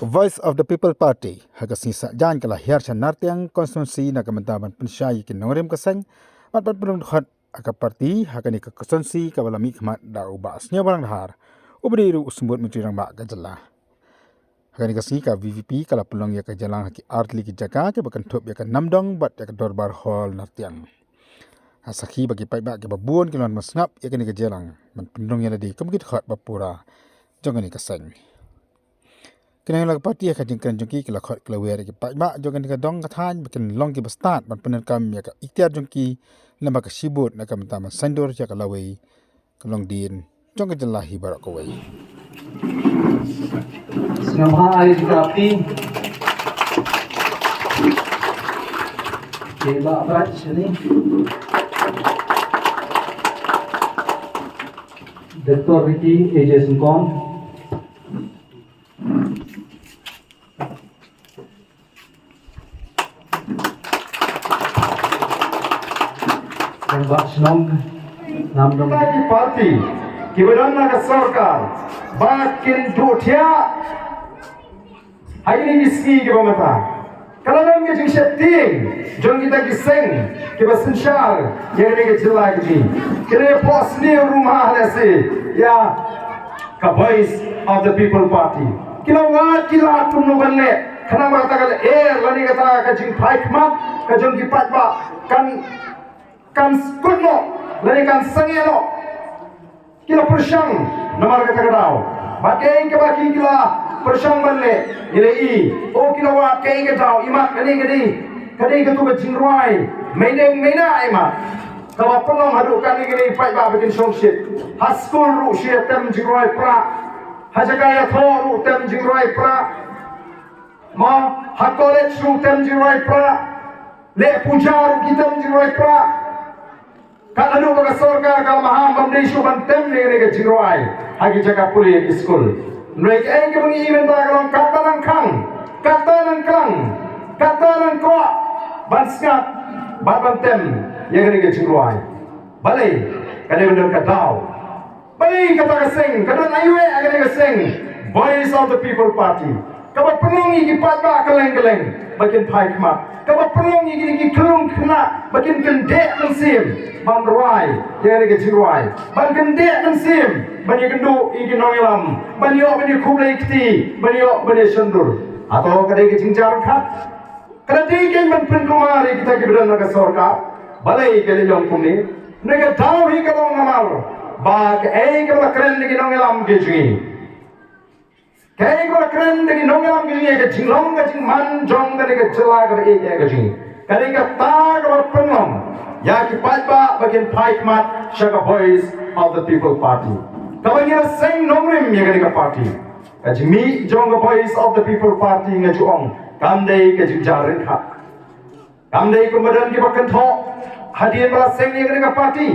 Voice of the People Party haga sisa jan kala hiar chan nartiang konstitusi na kamentaban pensyai kin nongrim kasang mat penung khat aga parti haga ni konstitusi kabalami khmat da ubas nya barang har ubri ru usmbut menteri rang ba gajala haga ni kasi ka VVP kala pelong ya ka jalang ki artli ki jaka ke bakan thop ya ka namdong bat ya ka dorbar hall nartiang asakhi bagi pai ba ke babun kilon masngap ya ka ni ka jalang man penung ya di kamgit khat bapura jongan ni kasang kena lag parti ya kajingkan jongki kala khot kala wer ki pa ma jongan ka dong ka than bikin long ki bastat ban pener kam ya ka ikhtiar jongki lamba ka sibut na kam tama sandor ya ka lawei kalong din jong ka jalahi barak ko wei Nama air api Keba berat sini Dr. Ricky AJ Sungkong Mbak Senong Namdong Parti Kibadan naga sarkar Bakin dutia Hari ini iski ke bangata Kalau nam ke jing setting Jom kita kiseng Kiba sensyal Yang ini ke jelai ke jing Kena pos ni rumah nasi Ya Ka voice of the people party Kila ngat kila tumnu banle Kenapa kata lani kata ka jing paikmat Ka jom kipat ba Kan skudno lani kan sangelo kila persyang namar kata kadau bagai ke bagi kila persyang balle ile I o kila wa ke kadau imat kadi ke tu jingruai meneng mena imat kawa pelong hadu kan ini pai ba bikin songsit haskul ru syet tem jingruai pra hajakaya tho ru tem jingruai pra ma hakolet su tem jingruai pra le pujar kita jingruai pra kalau baga sorga kalau maham bandeshu bantem ne jingruai hagi jaga puli school mereka yang kebangi event kalau katanan ko bansngat bantem yang ne jingruai balai kade benar kadau balai kata keseng kata ayue agak keseng voice of the people party kabat penungi ki patba keleng bagian pai khmat kabat penungi ki kelung kena bagian kendek mensim ban ruai yang ni jiruai ban kendek mensim bani kendu iki nongelam bani kublai kti bani sendur atau kadai ke jingjar khat kadai ke ban pen kumari kita ke bedan naga sorka balai ke le yong kumni naga dau hi kadong namal ba ke ke la kren ni nongelam ke jingi kaya ko keren dengan nongam gini ke jinglong ke jing manjong ke jela ke ke jing kaya ka ta ke penong ya ki patba bagian paikmat shaga voice of the people party kaya sing nongrim ya ke party ka jimi jong ke voice of the people party nga juong kamdei ke jing jarin kha kamdei ko madan ki bakan tho hadiah bala sing ya ke party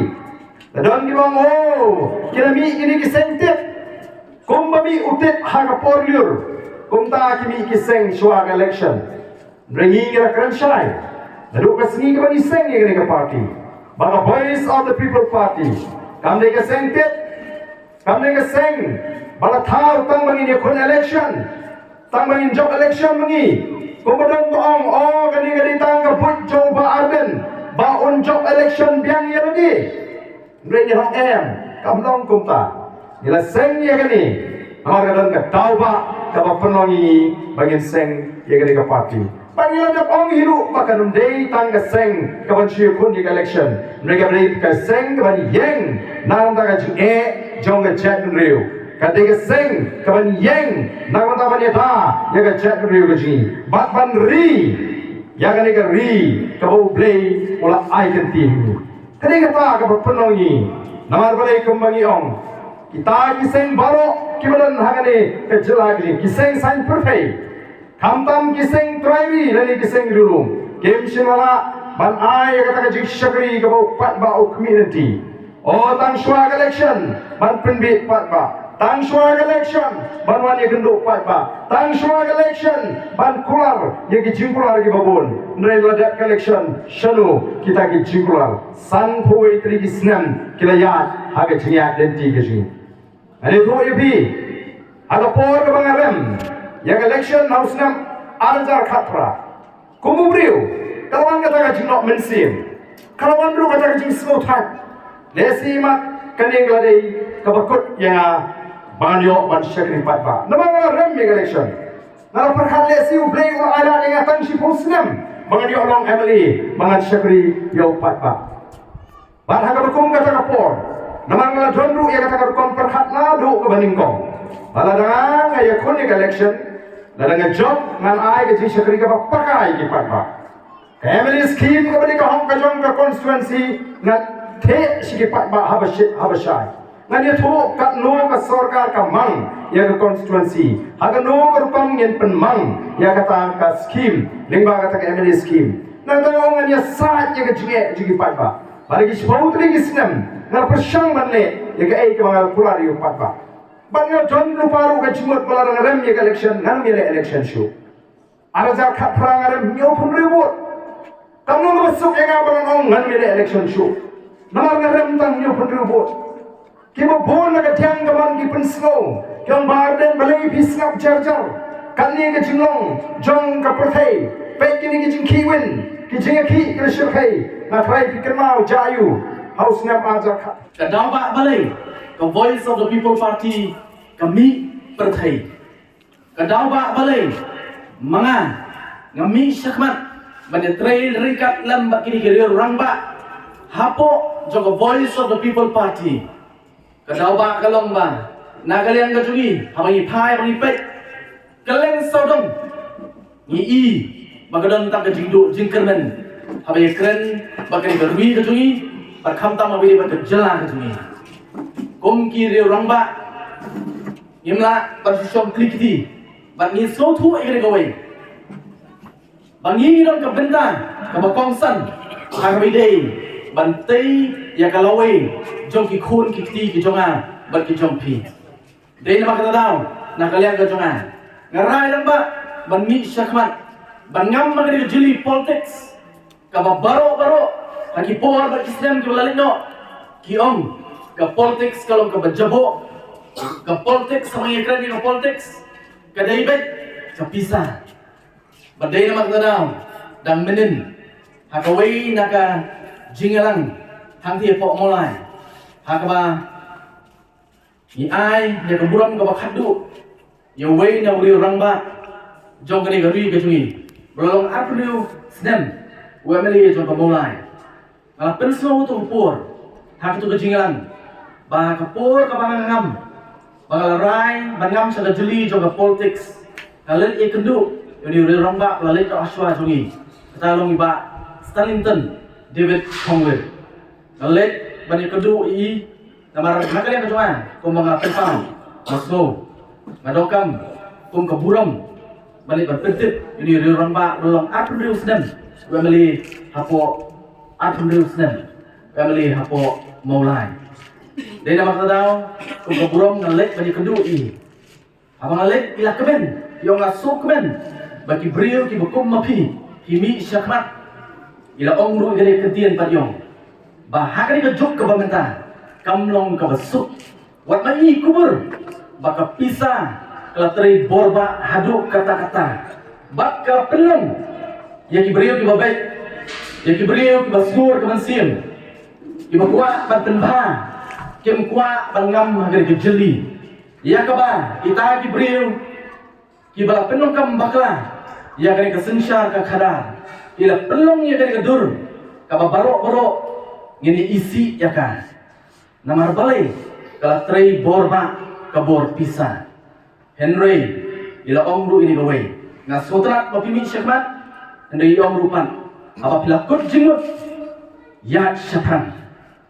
dan ki bang oh kira mi ini ki sentip kumbami utit haga porliur kumta kimi kiseng shuag election ringi gira kranshai lalu kasni ke bani seng ye ke party baga voice of the people party kamde ke seng tit kamde ke seng bala thau tang bani ne khon election tang bani job election mangi kumbadon toong oh gani tang ka put jo ba arden ba on job election biang ye lagi ringi hong em kamlong kumta ila seng ye gani amar kadang ka tauba ka penongi bagian seng ye gani ka party pangila jap ong hiru makan dei tang ka seng ka ban shi kun ye election mereka beri ka seng ka ban yeng nang ta ka ji jong ka chat riu ka de ka seng ka ban yeng nang ta ban ye ta ye ka chat riu ka ji bat ban ri ya gani ka ri ka bo play ola ai kan ti kani ka ta ka penongi namar balai kembangi ong kita kiseng baro kibadan hagane kejelagi kiseng sain perfect kamtam kiseng triwi lani kiseng dulu game shimala ban ai kata ka jishakri ka pat ba community oh tang swag election ban penbit pat ba tang swag election ban wan ye genduk pat ba tang swag election ban kular ye ki jingkular ki babon nrai ladak election shanu kita ki jingkular san phoi tri kisnam kilayat haga jingyak denti ke jing ale tu ipi ada por ke bangarem yang election harus nam arjar khatra kumubriu kawan kata kajing nok mensim kawan bro kata kajing smooth heart lesi mat kaning ladai kabakut yang banyo ban syakri patba nama rem election nama perkhat lesi ublei wa ala ingatan si muslim banyo long emily bangan syakri yo patba ban haga bekum kata kapor nama ngala dondru yang kata kon perkhat na do ke baningkong bala dang ya kun election ladang job ngan ai ke syakri ka pakai ki patba family scheme ka bani ka hong ka jong ka constituency ngat the sigi patba habashai ngan ye tho kat no ka sarkar ka mang ya ka constituency haga no ka kom yen pen mang ya kata ka scheme lingba kata ka family scheme nang tang ngan ya sa ya ka jigi patba bali ki chhautri ki sinam ngal prashang manne ya ka ai ka mangal kulari patba bangga John Luparu ke cimut pelarang rem ya election ngan ya election show ada jak perang rem nyo pun reward kamu masuk yang abang ong ngan ya election show nama rem tang nyo pun reward kibo bon na tiang gaman ki pensno yang barden balai bisngap jarjar kali ke jinglong jong ka perthai pe kini ki jingkiwin ki jingaki ki shirkai na trai fikir mau jayu haus ngap aja Kadang pak balai ke Voice of the People Party kami perthai. Kadang pak balai manga ngami syakmat menetrail ringkat lambak kini kiri orang pak hapo joko Voice of the People Party. Kadang pak kalong ba na kalian kacungi habangi pai habangi pet kalian sodom ni i bagadon tak kejingdu jingkermen habangi keren bakani berwi kacungi berkham tam abili berkejelah kacungi kum kiri orang ba imla bersusom klikiti bagi sotu igre gawai bangi dong ke benda ke bakongsan harwidei bantai ya kalawai jong ki khun ki ti ki jonga bar ki jong pi dei nama kata daw na kalian ke jonga ngarai dong ba ban mi syakmat ban ngam magri jili politics ka baro lagi por bar Islam ki lalino ki om ke politics kalau ke bejabo ke politics sama yang keren ke politics ke daibet ke pisah badai nama kata daw dan menin hakawai naka jingalang hang ti pok molai hakaba ni ai ya ke buram ke bakhadu ya wei na uri orang ba jong kani gari ke cungi belum april sedem wemeli jong ke molai ala penslo tu pur hak tu ke jingalang ba ke pur ke bangangam bangalarai bangam sa jeli jong ke politics kalen e kendu ni uri orang ba lalit to aswa cungi talong iba Stalinton David Conway Nalet bani kedu i namar nakalian ke cuma kumang pensam masno ngadokam kum keburam bani berpentip ini orang ba rolong april sedem family hapo april sedem family hapo maulai dai nama kadau kum keburam nalet bani kedu i abang nalet ilah kemen yang ngasuk kemen bagi beliau ki bekum mapi kimi syakmat ila ongru gede ketian padyong bahakani ke juk ke bamenta kamlong ke besuk wat mai kubur baka pisah kala teri borba haduk kata-kata baka pelong yang diberiu ke babai yang diberiu ke basur ke mansim ki bakwa ban penba kem kwa bangam hagar ke jeli ya ka ba kita diberiu ki bala penong kam bakla ya kani ke sensyar ke khadar ila pelong ya kani ke dur ka barok-barok ngini isi ya kan namar balai kala trei borba kabor pisah Henry ila omru ini gawai ngasotrat mapimi syakmat ndai omru pan apabila kut jimut ya syakran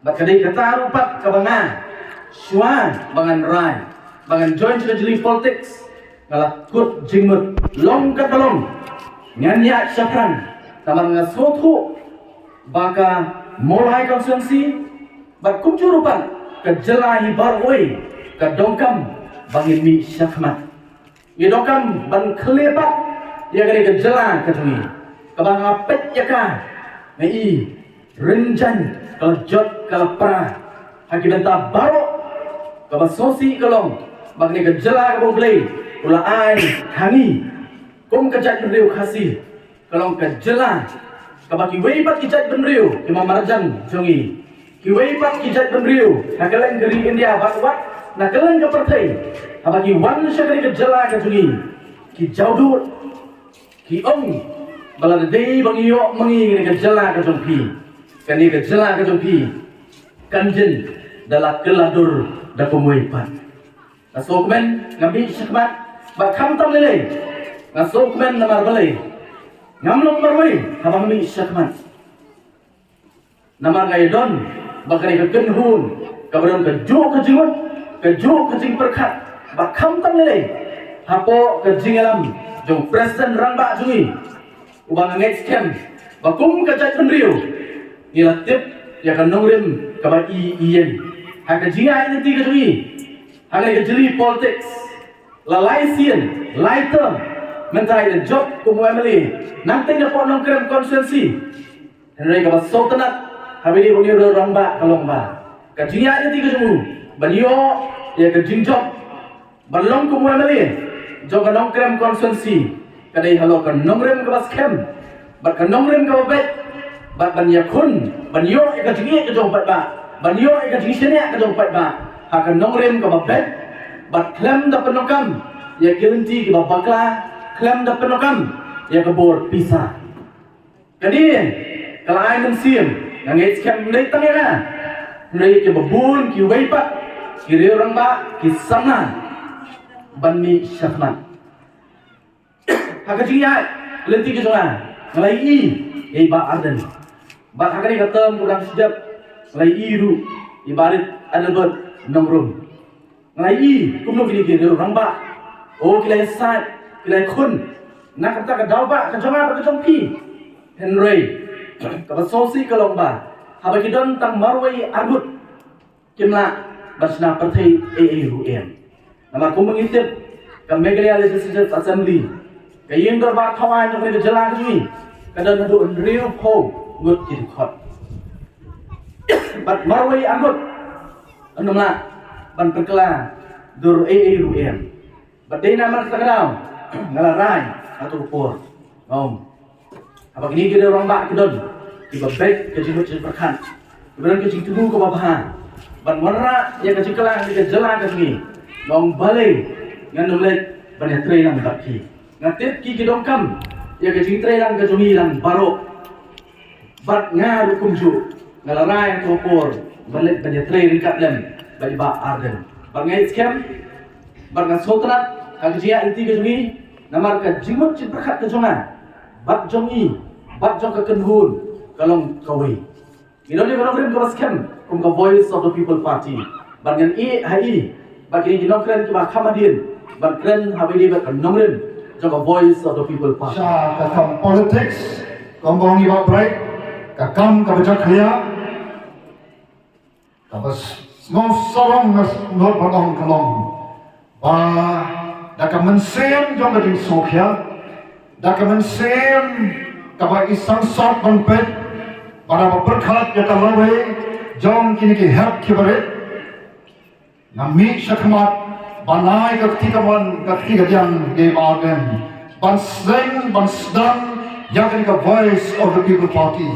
bakadai kata rupat kabanga syuan bangan rai bangan join jeli politics kala kut jimut long katalong ngan ya syakran namar ngasotu baka mulai konsumsi berkumcurupan ke jelahi barway ke dongkam bangin mi syakmat ya dongkam ban kelebat ya gani ke jelah ke tungi ke bang apet ya ka ngai renjan kalau jot kalau pra haki benta baro ke basosi kelong bangni ke jelah ke boleh ulaan hangi kum kejat beriu kasih kalau kejelah kabaki weipat kijat beriu imam marjan jongi ki weipat kijat beriu nakalan geri India batwat nakalan ke pertai kabaki wan syakari kejelah ke jongi ki jaudur ki ong baladei bangiyo mengi kejelah ke jongpi kani kejelah ke jongpi kanjen dalam keladur da pemuipat nasokmen ngambi syakmat bakam tam lele nasokmen namar balai ngamlong marwai habang mi syakmat namar gaidon bakari kekenhun kabaron keju kejingut keju kejing perkat bakam tam lele hapo kejing alam jong presiden rangba jungi ubang ngets kem bakum kejat penriu ilatip ya kan nongrim kabar ien haka jinga ini tiga jungi haka kejeli politics lalai sien laiter mentai the job kumu emily nanti dapat nongkrem konsensi henry kabar sultanat habis dia punya ramba kalongba kejinga ini tiga jungu banyo ya kejing job balong kumu emily joga nongkrem konsensi kadai halo kan nongkrem kabar scam bat kan nongkrem kabar bet bat banyak kun banyo ya kejinga kejong bat ba banyo ya kejing sini kejong bat ba hakan nongkrem kabar bet bat klem dapat nongkam ya kelenti kabar bakla klem dapat nongkam ya kebor pisah kadien kalau ai mensim yang es scam nei tangera nei ke babun ki weipat ki orang ba ki sana banmi syakmat hakajia lenti ke sana ngalai i ba arden ba hakani katam kurang sedap ngalai i ru ibarat adalbot nongrum ngalai i kumno kini ke orang ba oh kilai sat kilai kun nak kata ke dalba ke jama ke jompi henry ka sosi kalong ba haba kidon tang marwai agut kimla basna partai AAUM nama aku mengintip ke Meghalaya Legislative Assembly ke yang dorba thawai nok ni jela ni kadang adu real po ngut kid khot bat marwai agut anumla ban perkela dur AAUM bat dena mar sakadau ngalarai atau por om apa kini kita orang bak kidon tiba baik ke jimut berkan kemudian ke tubuh ke babahan ban warna ya ke kelang ke jela ke sini dong balai ngan nulek banyak trailang baki ngatit ki kidong kam ya ke trailang ke jumi lang baro bat ngaru kumju ngalarai atau por balik banyak trailing kat dem bagi ba arden bangai scam ban sultanat kajia inti ke jumi namar ka jimut berkat ke jonga bat jongi bat jong ke kenhun kalong kawi Gino dia kalau kau scam, kau voice of the people party. Bagian hai, bagian gino keren cuma kamadin, bagian habis dia bagian nongren, jong voice of the people party. Sya kakam politics, kombong iba break, kakam kabajak kaya, kabas semua sorong not batong kalong, ba dakam mensen jong kading sokya, dakam mensen kabak isang sort banpet. Para berkat ya talawe jom kini ki help kibaret nami syakmat banai kakti kajang game organ ban seng ban sedang yang kini ka voice of the people party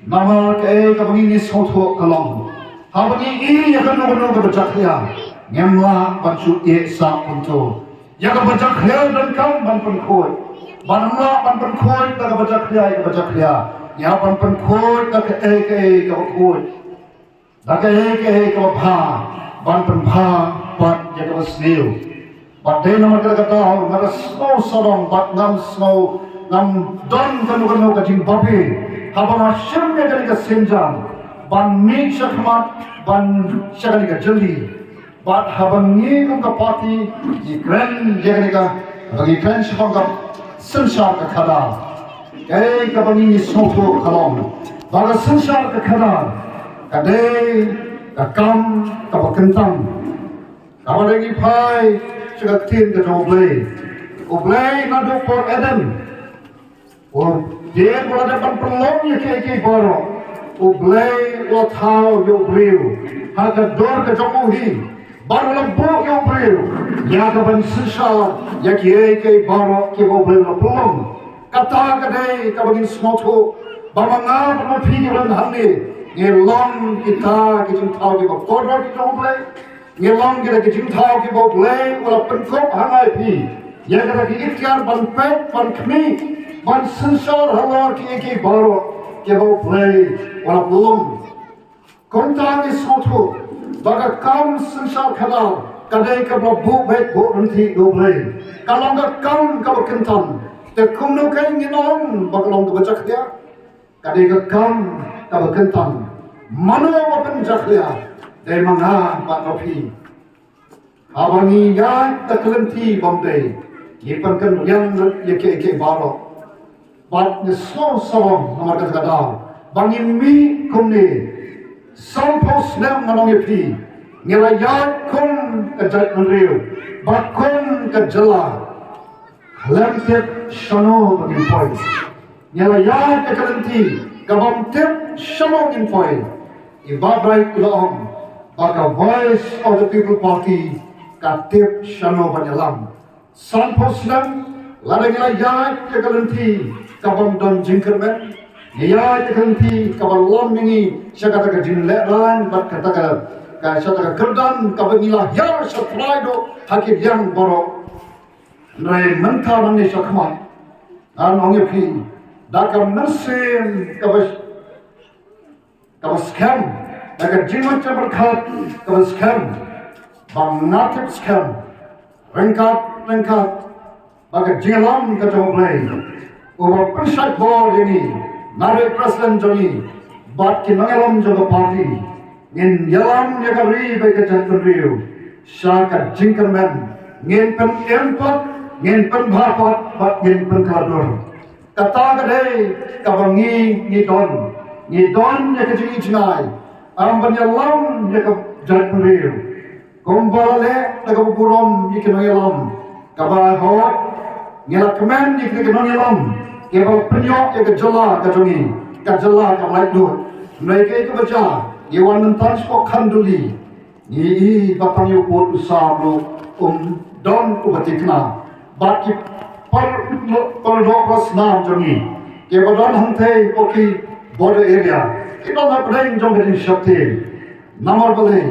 nama ke kabangini soto kalong habani i ya kanu ka bajakya ngemla ban su e sa punto ya ka bajakya dan kam ban penkoi banamla ban penkoi ka bajakya ya pan khôi các cái khôi đã cái pha ban pan pha ban ya cái snail ban đây nó cái tao nó snow sorong ban ngam snow ngam don kanu cái jing babi haba ma shim ya cái senjang ban mix shakmat ban shakani cái jeli ban haba ngi kum cái party di grand ya cái bagi grand shakam cái sunshine cái khada cái kabangini soto kalong baga sensar ke khana kade kakam kabakentang kabarengi phai sudah tin ke oblay nadu por adam or dia bola depan pelong ya ke boro oblay lo thau yo briu haga dor ke jomuhi baru lembut yo beliau ya kapan sesal ya ke baru ke beliau pelong kata kadai kabagin smoto bamanga berpikiran hamni ngelong kita kijing tahu di bawah kodor kita boleh ngelong kita kijing tahu di bawah boleh wala penkop hangai pi ya kata ikhtiar ban pet ban kami ban sensor halor ke baru ke bawah boleh wala pelong kontak di smoto baga kam sensor kadal kadai kabla bu baik bu nanti do boleh kalau enggak kam kabak kentan te kumno kai nginom bagalong ka bacak dia kadai ka kam ka bakentan mano bapen jaklia dai manga pat rofi abani ya taklenti bomdai yepan kan yang ke baro bat ne so namar ka kada bangi mi kumne sampos nam manong yepi ngela ya kum ka jat nriu bat kum ka jala Lamtip shano bagin point. Nyala ya kalanti kabam tip shano bagin point. Ibad right ilong baka voice of the people party ka tip shano banyalam. San poslam lada nyala ya kalanti kabam don jinkerman. Ya kalanti kabam lam mingi syakata ka jinleran bat kata ka syakata kerdan kabamila ya syatraido hakib yang borok. Rai mentah mani sakma, an onge pi, dakam nasim kabas scam, daga jimat berkat kabas scam, bang natip scam, rengkat, baga jingalam kacau play, uba persat bor ini, nare presiden joni, bat kinangalam jaga party, ngin yalam yakari baga jatuh riu, syaka jingkerman, ngin pen empat. Ngin pen bhapat bat ngin pen kadur kata kadai kabangi ni don ya kejing ijnai amban yalam ya ke jat penriu gombale ya ke burom ya ke yalam kabah hot ngila kemen ya ke yalam ya ke penyok ya ke jala kajongi ka jala ka mai dut mereka itu baca yawan mentan spok kanduli ni batang yu pot usablu don ubatikna baki per 12 nam jongi ke badan hante oki border area kita na pedeng jong gedin shakti namar bale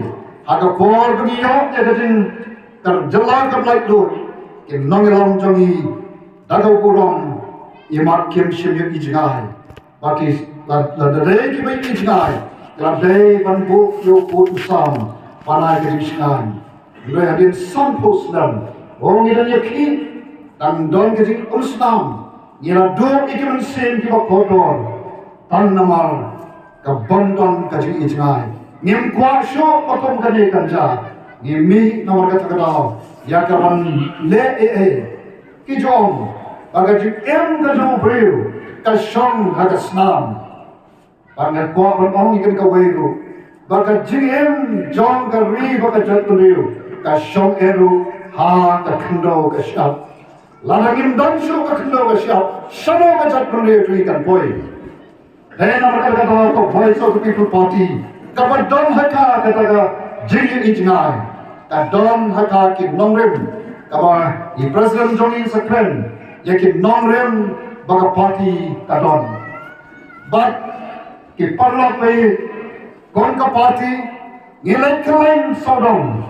aga kor dunia ya gedin ter jela ka like do ke nongelam jongi dagau kurang imat kim shim yu ijngai baki la dare ki bai ijngai la dai ban bu yu put sam panai gedin shngai le hadin sampos nam ong idan yakhi dan don kejing usnam ira do ikiman sem ki kodor tan namar ka bondon kejing ijngai ngim kwa sho patom kane kanja ngimi namar ka tagadaw ya karan le ki jom baga ji em ka jo breu ka shong ha ka snam pangan kwa ban ong ikan ka weiru baga ji em jong ka ri baga jaturiu ka shong eru ha ka khndo ka shap Lalagim dan show ka kendo ka siya, shano ka jat kunde tu ikan boy. Then amar ka ka voice of the people party. Kapag don haka kata ka jili ijnai. Ka don haka ki nongrem. Kaba i president Johnny Sakren ya ki nongrem baga party ka don. But ki parla pe kon ka party ngilai klaim sodom.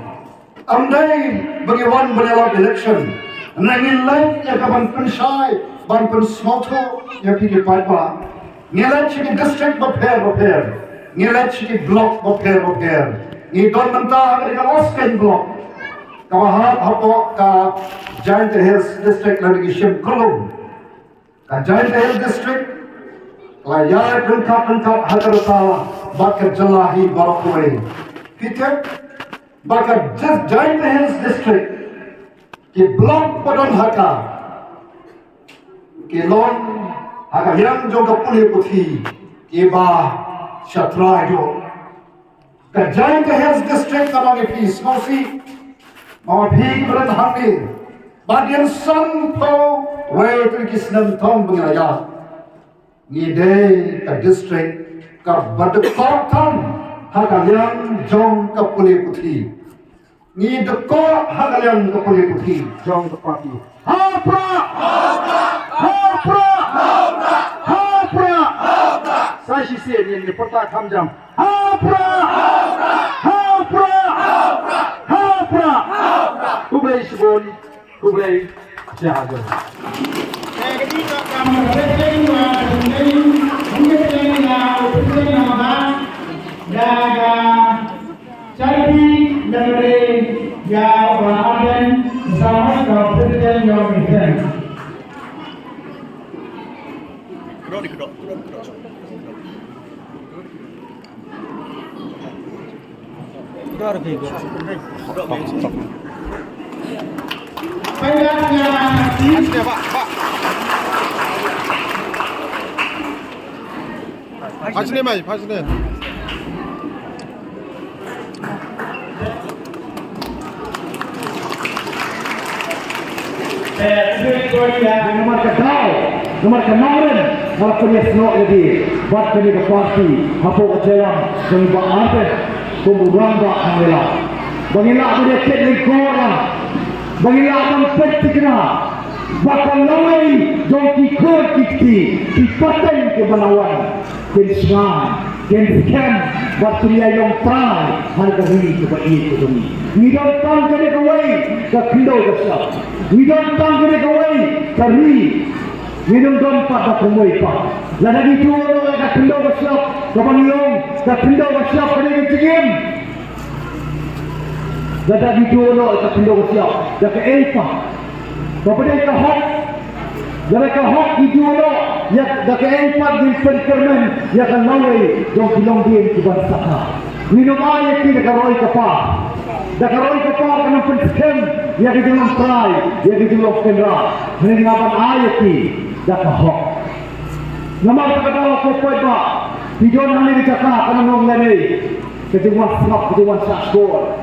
Amdai bagi wan banyak election. Nangin lain ya kapan pensai, ban pensmoto ya pikir paipa. Ngelat sih district baper, ngelat sih block baper. Ni don mentah mereka oskan block. Kawahat hapo ka Giant Hills district lagi shim kolom. Ka Giant Hills district layar lengkap hakarata bakar jalahi barakui. Kita bakar Giant Hills district. Ki blok padon haka ki lon haka yang jo ka puli puthi ki ba shatra jo ka Giant Hills district ka mangi peace mosi ma phi brat hangi badian san to we tu kisnam thom bungaya ni de ka district ka bad thom haka yang jong ka puli puthi ni deko hagalan ko poliputi jong the party hapra hapra hapra sai si se ni porta khamjam hapra hapra hapra kublai sibon kublai jahagan Charity dari ya Ramadan bersama Presiden yang berkenan. Pasne. Nomor kemarin kalau punya senok jadi buat punya ke parti apa kecewa dan buat apa kemudian buat hamila bagilah punya cek lingkungan bagilah akan petikna bahkan lawai jongki kor kiti dipateng ke banawan kensan scam buat punya yang try harga ini coba itu demi we don't come get it away ke kindo ke siap we don't come get it away ke minum dompet dah kumui pak. Lada di tuan orang kat kendau bersiap, kapan yong kat kendau bersiap pada kecingin. Lada di tuan orang kat kendau bersiap, dah ke elpa. Kapan dia ke hak, dah ke hak di tuan orang, ya dah ke elpa di perkermen, ya kan lawai jom kilong dia di bangsa. Minum air tidak keroi kapal. Dah keroi kapal kena penskem, ya kita long try, ya kita long kendra. Ini ngapan air ki. Dah hok. Nama kata ko pa video nang ni cakap kana nong leni. Kejuan snap kejuan sakor.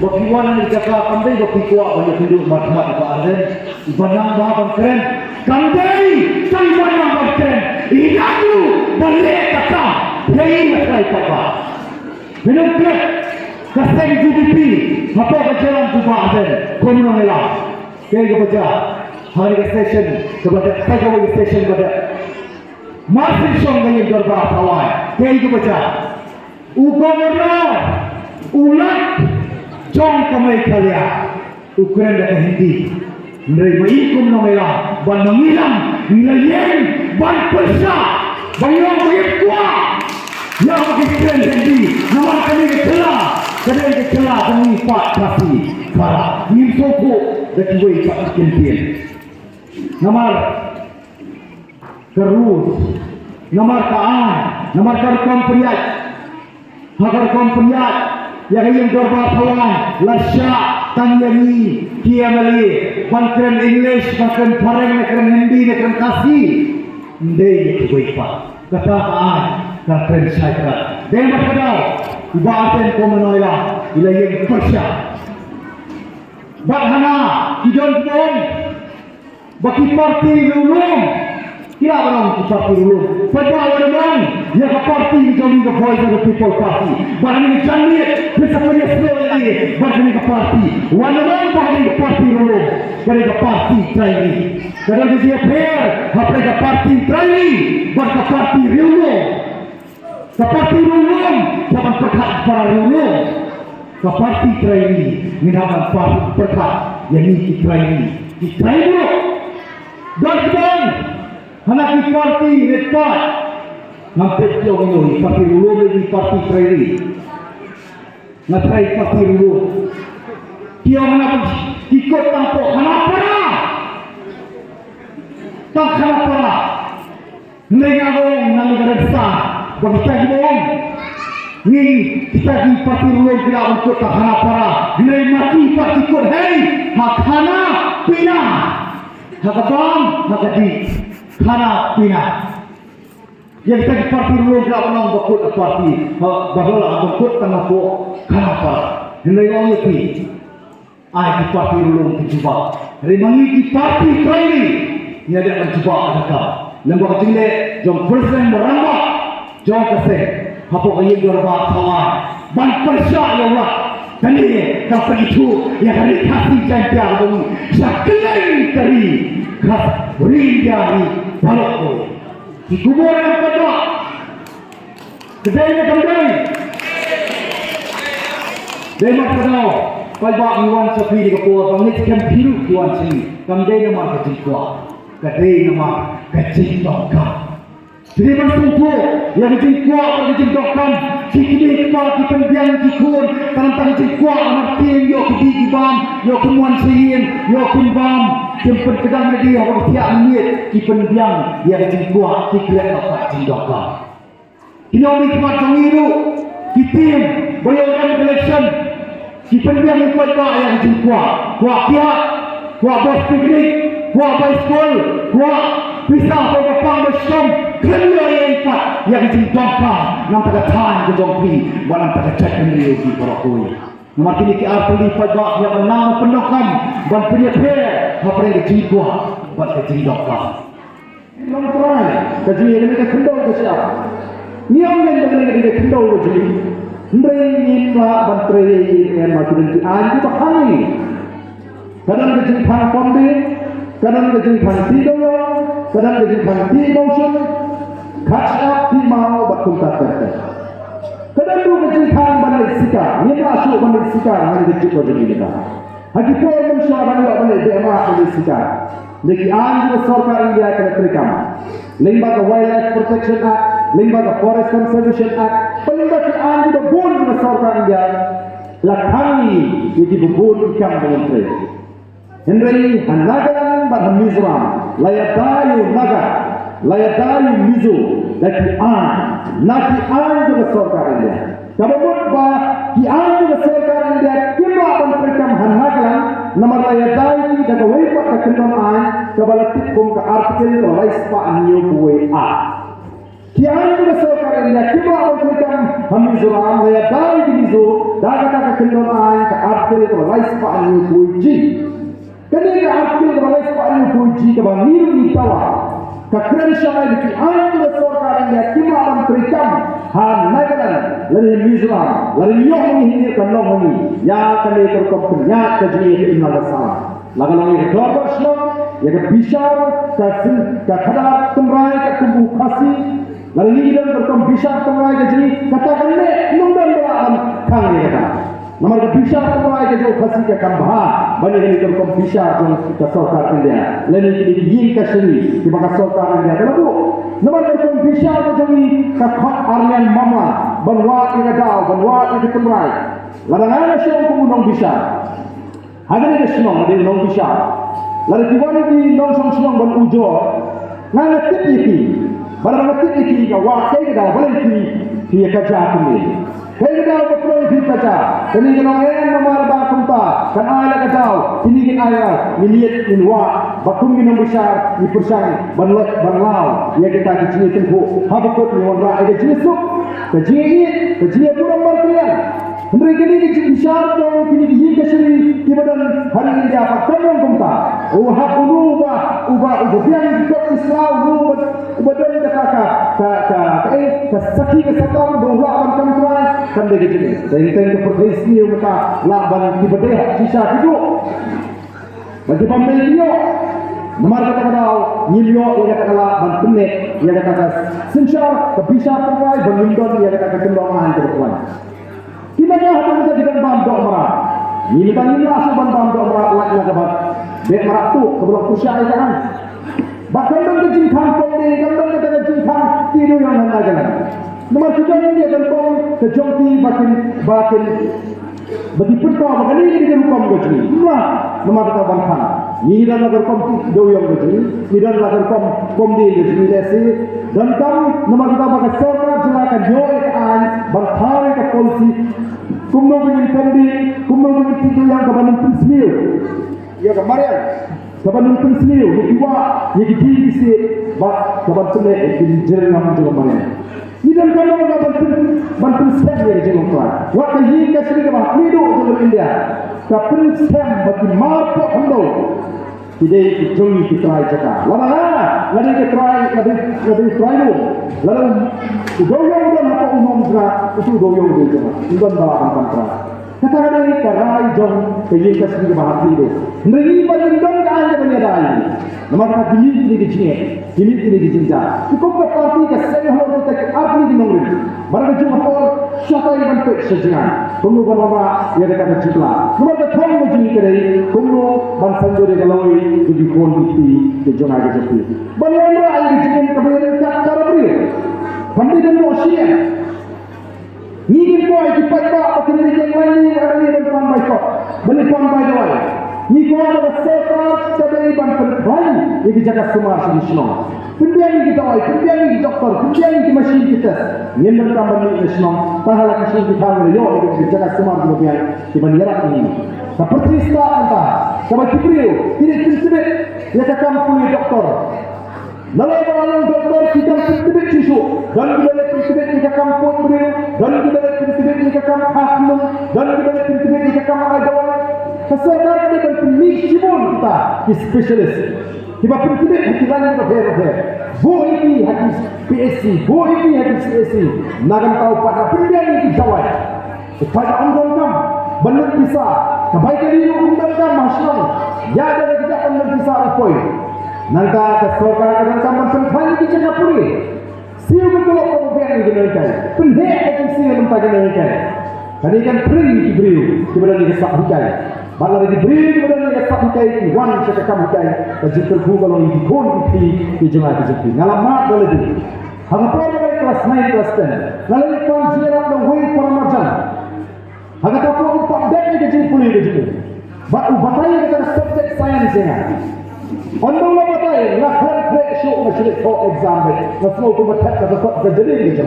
Bakiwan nang cakap kandai baki kuat banyak hidup mat-mat apa arden. Banang bahaban keren. Kandai kai banang keren. Igaku balik kata. Hei makai papa. Minum kek. Kasih GDP, apa berjalan juga ada, komunal lah. Kaya kepada hari station, kepada takeaway station kepada masih song yang berbahagia kawan. Kaya kepada gubernur ulat jong kami kalian ukuran dan Hindi. Mereka ikum nongela, ban mengilam, nilayan, ban persa, bayang bayang kuat. Yang berkaitan Hindi, nama kami kelah. Kadang kelah demi Pak Kasi para nimsoku dan wei Pak Kempian. Nomor terus, nomor kaan, nomor karkom priat, hakar kom priat, yang berbahawan, lasya, tanyani, kiamali, bangkren English, bangkren Pareng, bangkren Hindi, bangkren Kasi, ndai wei Pak. Kata kaan, bangkren Syaikat. Demak kadau. Ibaatan ko manoila ilayang persya. Baghana idon pun baki parti ulum. Kira orang ki parti ulum. Pada orang ya ka parti join the voice of the people party. Barang jangan bisa punya slow ini. Barang ka parti. Walaupun barang ka parti ulum. Barang ka parti trainee. Kadang dia fair, apa ka parti trainee. Barang ka parti ulum. Seperti rumum, jangan perkat para rumum. Seperti trainee, minaman perkat yang ini trainee. Di trainee, dan kedang, anak di parti repat, nampak jauh ini parti rumum ini parti trainee. Natrai parti rumum. Dia mana ikut tampuk, kenapa? Tak kenapa? Nengagong nang geresa. Bagi kita bohong, ni kita di parti ulung kita untuk tahan para, ni mati parti kod hei, makana pina, hakabam hakadi, kana pina. Yang kita di parti ulung kita menang bakut parti, bahawa bakut tanah po kana para, ni orang itu, ay di parti ulung dicoba, remangi di parti kali, ni ada mencoba adakah, lembaga tinggi, jom presiden merambah. Jom kasih Apa kaya dorba tawa. Ban persya ya Allah. Kali kapal itu yang hari kasih jantar bumi. Sakelai kari. Kas berinjari balokku. Di kubur yang kedua. Kedai ni kedai. Demak kedai. Kalbak iwan sepi di kapal. Pangit kan biru iwan sini. Kedai nama kecil kuat. Kedai nama kecil dokar. Jadi masuk yang kecil kuat kecil dokar. Sikit kuat kita biang cikun. Tentang kecil kuat martin yo kedi ibam yo kemuan sihir yo kumbam. Jemput kedang lagi orang tiap minit kipen biang dia kecil kuat sikit dokar kecil dokar. Kini nikmat jangiru kitim bayaran election kipen biang ikut kuat yang kecil kuat pihak kuat bos piknik kuat bicycle kuat pisah berpapang bersam kena yang ikut yang kecil dokar yang tak tahan ke jompi walang tak cek ni di perokoi nomor kini ki arti pajak yang menang penokam dan penyepir apa yang kecil kuat buat kecil dokar nomor terakhir kecil ini kita kendal ke siapa niang yang kita kendal ke jadi Ndrei nimba bantrei yang makin di anju bahani kadang kecil pan pombe kadang kecil pan tido kadang kecil pan motion catch up di mau batum kata kadang tu kecil pan bandai sika ni masuk bandai sika hari kecil kau jadi kita hagi pun manusia bandai dema bandai sika lagi anju सरकार India kena terikam lembaga Wildlife Protection Act lembaga Forest Conservation Act lembaga anju berbun dengan सरकार India lakani jadi berbun ikan dengan trade Henry Hanagalan bar Mizoram layadayu naga layadayu mizo lagi naki juga सरकार India kabut ba ki juga सरकार India kimba ban perikam Hanagalan nomor layadayu daga waipa ka kendon kabalatik kung ka artikel ko laispa anyo buwe ki juga सरकार India kimba ban perikam Mizoram layadayu mizo daga ka kendon ka artikel ko laispa anyo buwe Kini ka artikel ka balai sepuluh puji ka bangiru ni tawa ka kerensya di anju सरकार India kima alam perikam han nagalan lari Mizoram lari yoh menghini kanong mengi ya kani terkom penyat ka jini inna lasala lagalong ini keluarga Islam ya ka bishar ka khadar tumrai ka tumbu khasi lari ni dan terkom bishar tumrai ka jini katakan ne nungdan beraam kang ni kata nomor ke bishar tumrai ka jo khasi ka kambha bani ni terkom bishar ka सरकार India lani ni yin ka sini di baka सरकार India kalau nomor terkom bishar ka jini ka khot aryan mama banwa ka dau banwa ka tumrai ladangana siya ko nong bishar hadane ke sinong ade nong bishar lari tiwani di nong song sinong ban ujo ngana tip iki barang tip iki ka wa kai ka dau balen ki ka jatu ni kai ka dau ko ki ka ja kini nong en nomor ba kumpa kan ala ka dau kini kin ala miliet in wa bakum ni nong bishar ni persang ban lot ban lao ya kita ki chini tempo habakot ni wan ra ade jisu ka ji pura martian Mereka ini bishar jauh kini dihi kesini di badan hari ini apa kamu kumta? Hak ubah biang ikut Islam ubah dari kata sakit kesatuan bahwa akan kamu kan dia begini. Dari tadi perkesi mereka laban di badan bishar itu. Bagi pembelinya nomor kata Nilio yang kata ban penek yang kata sensor kebishar terbaik bangindon yang kata kendongan ke depan. Kita dah kita dengan bandok merah. Ini kan ini asupan bandok merah lagi dapat. Dek merah tu kebelah kusya kan. Bahkan dengan jingkang poni, dengan dengan jingkang tidur yang hendak jalan. Nomor tiga ini dia terkong kejongti batin bagi perkara makanya ini dia hukum begini. Nomor kita bangkan. Ini dan lagar kom doyong begini. Ini dan lagar kom di begini desi. Dan kami nomor kita pakai serta jelakan joy an berthari ke polisi. Kumno begini pendi, kumno begini tidur yang kebanun pensmiu. Ya kemarin kebanun pensmiu. Yang dua, yang ketiga isi bak kebanun semek di jalan juga kemarin. Ini dan kalau kita bantu sem dari jalan keluar. Waktu ini kasih ke bawah hidup jalan India. Tapi sem bagi mampu ando. Tidak jauhi kita jaga. Lalu kita try lu. Lalu jauh yang apa umum juga itu doyong dia cuma. Iban bawa kontra. Katakan ini karai jong kejeng kasih bahati itu. Neri pada dong kaya penyadari. Nama kata dimit ini kecil, dimit ini kecil. Cukup parti kesana hal kita apa ini nongri. Barang cuma hal siapa yang bentuk sejengan. Kumno bapa ya kata kecil lah. Nama kata thong macam ini kerai. Kumno bangsa jore kalau ini jadi konflik kejeng aja seperti. Bagaimana ayat kecil kemudian cara beri. Kami dan manusia. Ni ko ay kipatba patin ni jengwani arani ban bai ko bani kon bai dawai ni ko ada sepa sabai ban bai ini jaga semar sino pindian kita ay pindian doktor pindian ki machine kita yender ka ban ni sino pahala ki sino ka yo ini jaga semar di bian di ban yarak ini seperti sta anta sama kipriyo ini prinsip ya ka kampuni doktor Nalaman doktor kita prinsip cisu dan kita prinsip kita kampung beri dan kita prinsip kita kampung hakim dan kita prinsip kita kampung agama kesehatan kita prinsip kita spesialis kita prinsip kita lagi berbeda bu ini hadis PSC bu ini hadis PSC nagan tahu pada prinsip ini jawab pada undang kam benar bisa kebaikan ini undang kam masyarakat ya ada kita benar bisa apa Nangka kesokan dan kamar sengkali di cakap pulih. Siapa betul kemudian ini kenaikan. Penhek akan siapa mentah kenaikan. Kali kan pering diberi kemudian dikesak hukai. Malah diberi kemudian dikesak hukai. Wan cakap hukai. Kajikul kalau ini kon di jemaah kejepit. Ngalamat boleh di. Hangapa orang kelas 9 kelas 10. Lalu ikon jirat dan hui peramajan. Hangapa orang pak dek ni kejepit pulih kejepit. Batai kita subjek sains ya. Ondong lo batai, nak break show macam itu exam ni. Nak semua tu macam kata tak terjadi gitu.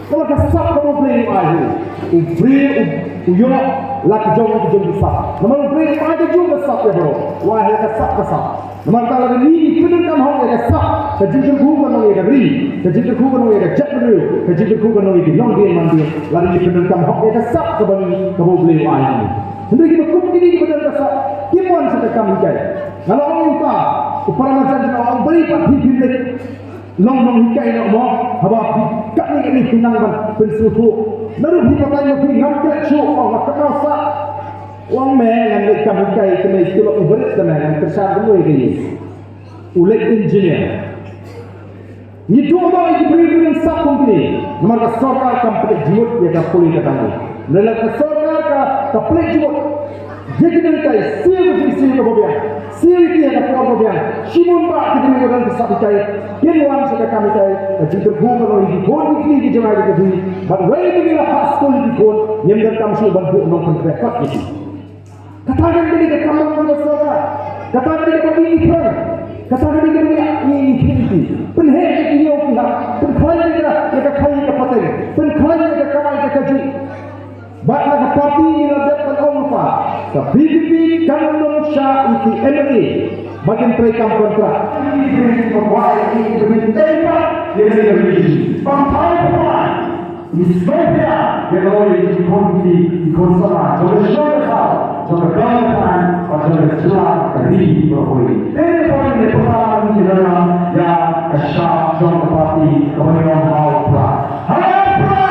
Kalau kesap kamu beli air, beli uyo lak jom besar. Namun beli air jom besar ya bro. Wah kesap. Namun kalau ni penentang hong ya kesap. Kejijik kuban orang yang beri, kejijik kuban orang yang jet beri, kejijik kuban orang yang long game mandi. Lalu ni penentang hong ya kesap kamu beli air ni. Hendak kita kumpulan ini benar kesap. Kipuan sedekah hikai. Kalau orang lupa, upara macam orang beri pati bilik, long hikai nak mau, haba kat ni pinang pensufu. Lalu kita tanya pergi ngambil show, orang kenal sah. Orang mengan lekam hikai kena istilah ibarat kena yang tersar dulu ini. Ulet engineer. Ni dua orang yang beri sah company. Nomor sorkar company jiut dia dah pulih katamu. Dalam sorkar ka pelik jiut. Jadi nanti siapa kemudian, siapa yang akan kemudian, siapa kita ni orang besar kita, kita orang sudah kami kita, jika bukan orang ini, bukan ini jemaah kita ini, but why ini lah sekolah ini pun, yang mereka mesti bantu nongkrong rekod itu. Katakan ini kita kamu bersaudara, katakan ini kita ini kan, katakan ini kita ini kinti, penhek ini orang, penkhayal kita kaya kepaten, penkhayal kita kamai kita kaji. Baiklah parti ini dapat umpa. PDP Kanun Shah itu MA bagian perekam kontrak. Ini membuat ini berinteraksi dengan diri. Bangkai pun, Isbaya yang oleh dikonti dikonsumsi. Jadi syarikat, jadi kerajaan, jadi jelas dari berhubung. Ini poin yang pertama di dalam yang Shah John Party kemudian Hawra. Terima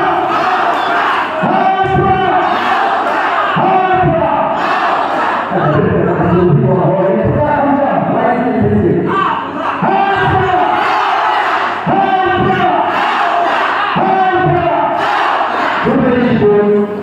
kasih.